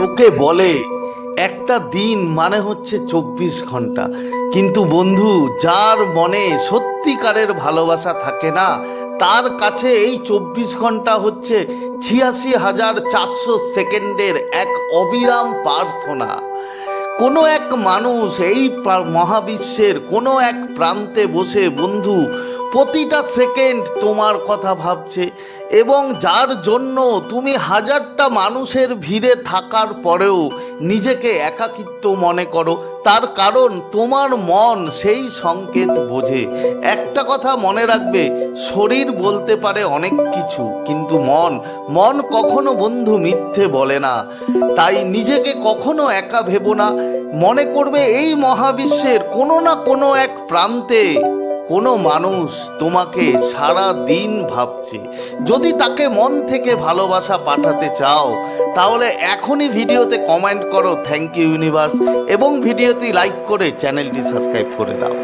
লোকে বলে একটা দিন মানে হচ্ছে 24 ঘন্টা, কিন্তু বন্ধু, যার মনে সত্যিকারের ভালোবাসা থাকে না, তার কাছে এই 24 ঘন্টা হচ্ছে 86,400 সেকেন্ডের এক অবিরাম প্রার্থনা। কোনো এক মানুষ এই মহাবিশ্বের কোনো এক প্রান্তে বসে বন্ধু প্রতিটা সেকেন্ড তোমার কথা ভাবছে, এবং যার জন্য তুমি হাজারটা মানুষের ভিড়ে থাকার পরেও নিজেকে একাকিত্ব মনে করো। তার কারণ তোমার মন সেই সংকেত বোঝে। একটা কথা মনে রাখবে, শরীর বলতে পারে অনেক কিছু, কিন্তু মন কখনো বন্ধু মিথ্যে বলে না। তাই নিজেকে কখনো একা ভেবো না। মনে করবে এই মহাবিশ্বের কোনো না কোনো এক প্রান্তে কোনো মানুষ তোমাকে সারা দিন ভাবছে। যদি তাকে মন থেকে ভালোবাসা পাঠাতে চাও, তাহলে এখনই ভিডিওতে কমেন্ট করো থ্যাংক ইউ ইউনিভার্স, এবং ভিডিওটি লাইক করে চ্যানেলটি সাবস্ক্রাইব করে দাও।